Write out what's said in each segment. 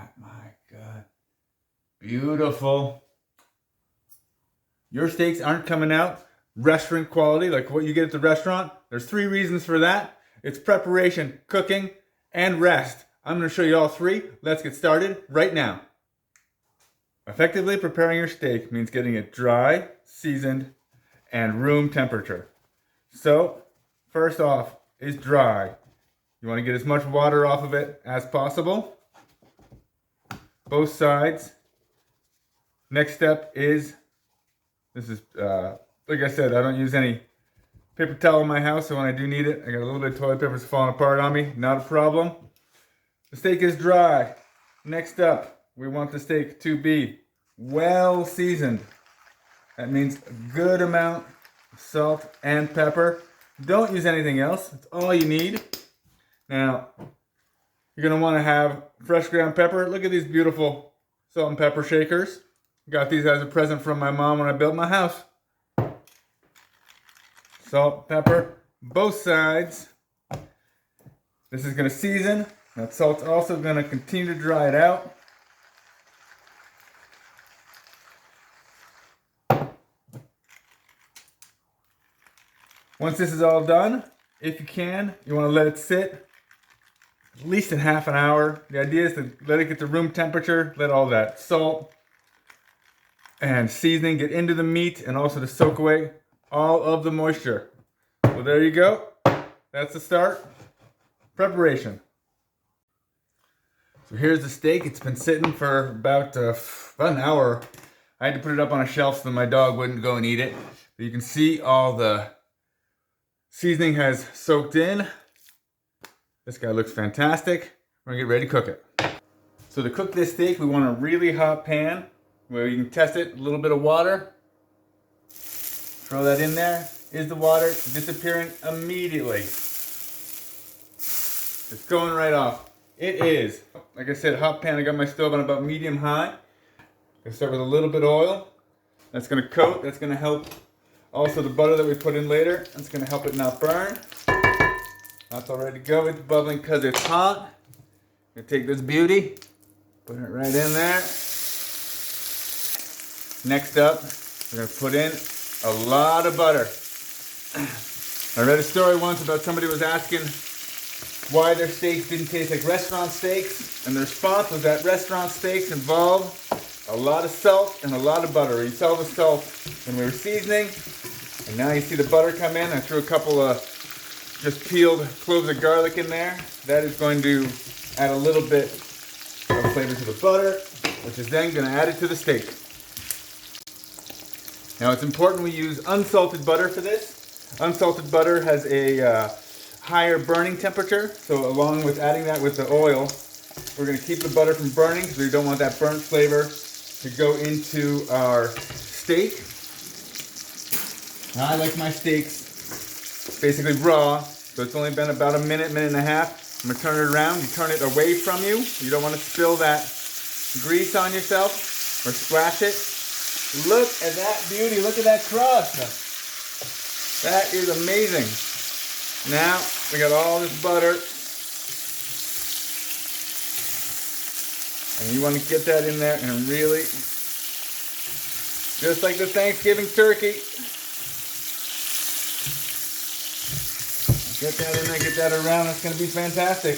that, my God. Beautiful. Your steaks aren't coming out restaurant quality like what you get at the restaurant. There's 3 reasons for that. It's preparation, cooking, and rest. I'm going to show you all 3. Let's get started right now. Effectively preparing your steak means getting it dry, seasoned, and room temperature. So, first off is dry. You want to get as much water off of it as possible. Both sides. Next step is, this is, like I said, I don't use any paper towel in my house, so when I do need it, I got a little bit of toilet paper that's falling apart on me. Not a problem. The steak is dry. Next up, we want the steak to be well seasoned. That means a good amount of salt and pepper. Don't use anything else. That's all you need. Now, you're going to want to have fresh ground pepper. Look at these beautiful salt and pepper shakers. Got these as a present from my mom when I built my house. Salt, pepper, both sides. This is going to season. That salt's also going to continue to dry it out. Once this is all done, if you can, you want to let it sit at least in half an hour. The idea is to let it get to room temperature, let all that salt and seasoning get into the meat and also to soak away all of the moisture. So there you go. That's the start. Preparation. So here's the steak. It's been sitting for about an hour. I had to put it up on a shelf so my dog wouldn't go and eat it. But you can see all the seasoning has soaked in. This guy looks fantastic. We're gonna get ready to cook it. So to cook this steak, we want a really hot pan where you can test it. A little bit of water. Throw that in there. Is the water disappearing immediately? It's going right off. It is. Like I said, hot pan. I got my stove on about medium high. I start with a little bit of oil. That's gonna coat. That's gonna help. Also the butter that we put in later. That's gonna help it not burn. That's all ready to go. It's bubbling because it's hot. I'm gonna take this beauty, put it right in there. Next up, we're gonna put in a lot of butter. I read a story once about somebody was asking why their steaks didn't taste like restaurant steaks, and the response was that restaurant steaks involve a lot of salt and a lot of butter. You saw the salt when we were seasoning, and now you see the butter come in. I threw a couple of just peeled cloves of garlic in there. That is going to add a little bit of flavor to the butter, which is then going to add it to the steak. Now it's important we use unsalted butter for this. Unsalted butter has a higher burning temperature, so along with adding that with the oil, we're going to keep the butter from burning because we don't want that burnt flavor to go into our steak. Now I like my steaks basically raw, so it's only been about a minute, minute and a half. I'm going to turn it around. You turn it away from you. You don't want to spill that grease on yourself or splash it. Look at that beauty. Look at that crust. That is amazing. Now we got all this butter. And you want to get that in there and really, just like the Thanksgiving turkey. Get that in there, get that around. It's going to be fantastic.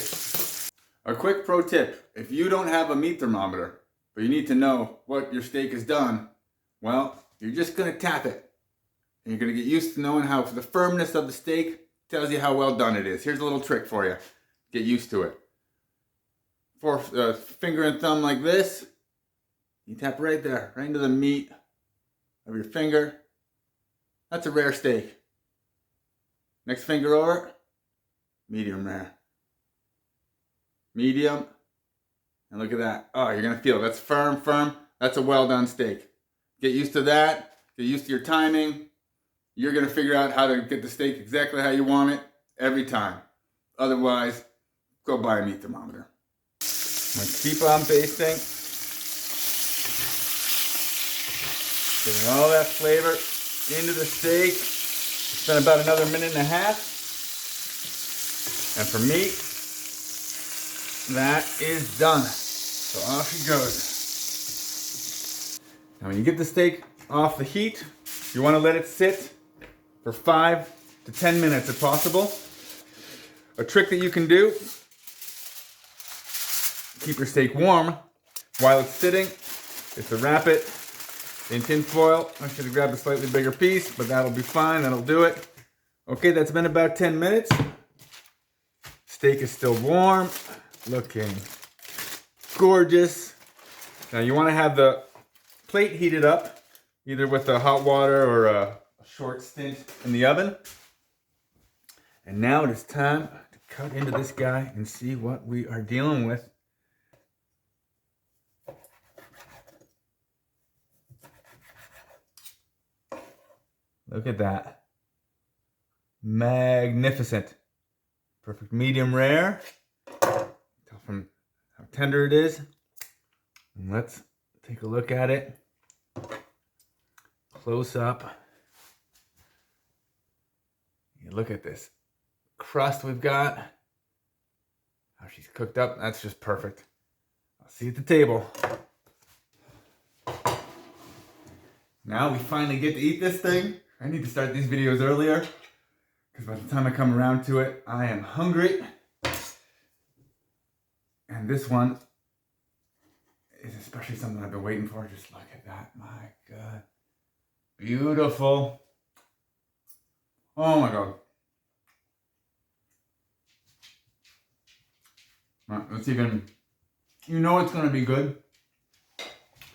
A quick pro tip. If you don't have a meat thermometer, but you need to know what your steak has done, well, you're just going to tap it. And you're going to get used to knowing how the firmness of the steak tells you how well done it is. Here's a little trick for you. Get used to it. For finger and thumb like this, you tap right there, right into the meat of your finger. That's a rare steak. Next finger over, medium rare. Medium. And look at that. Oh, you're going to feel it. That's firm, firm. That's a well done steak. Get used to that. Get used to your timing. You're going to figure out how to get the steak exactly how you want it every time. Otherwise, go buy a meat thermometer. I'm going to keep on basting. Getting all that flavor into the steak. It's been about another minute and a half. And for me, that is done. So off he goes. Now when you get the steak off the heat, you want to let it sit for 5 to 10 minutes if possible. A trick that you can do, keep your steak warm while it's sitting, is to wrap it in tin foil. I should have grabbed a slightly bigger piece, but that'll be fine, that'll do it. Okay, that's been about 10 minutes. Steak is still warm, looking gorgeous. Now you want to have the plate heated up, either with the hot water or a short stint in the oven. And now it is time to cut into this guy and see what we are dealing with. Look at that. Magnificent. Perfect medium rare. Tell from how tender it is. And let's take a look at it. Close up. You look at this crust we've got. How she's cooked up. That's just perfect. I'll see you at the table. Now we finally get to eat this thing. I need to start these videos earlier, because by the time I come around to it, I am hungry. And this one is especially something I've been waiting for. Just look at that. My God. Beautiful. Oh my God. It's even, you know it's going to be good,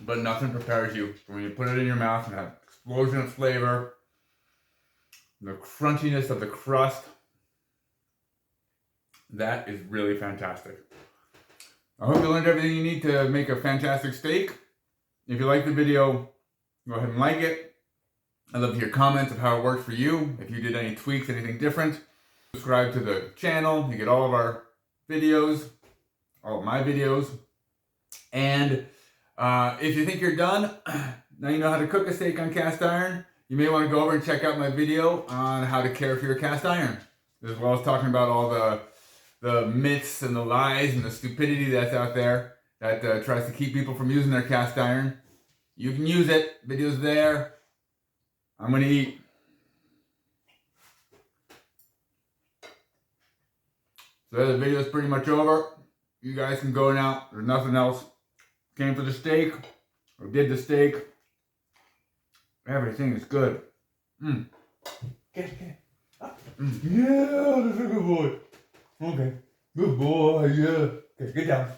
but nothing prepares you for when you put it in your mouth and that explosion of flavor, the crunchiness of the crust. That is really fantastic. I hope you learned everything you need to make a fantastic steak. If you like the video, go ahead and like it. I'd love to hear comments of how it worked for you. If you did any tweaks, anything different. Subscribe to the channel. You get all of our videos, all of my videos. And if you think you're done, now you know how to cook a steak on cast iron, you may want to go over and check out my video on how to care for your cast iron, as well as talking about all the myths and the lies and the stupidity that's out there that tries to keep people from using their cast iron. You can use it. Video's there. I'm going to eat. So the video's pretty much over. You guys can go now. There's nothing else. Came for the steak, or did the steak. Everything is good. Get it. Yeah, that's a good boy. Okay. Good boy, yeah. Okay, get down.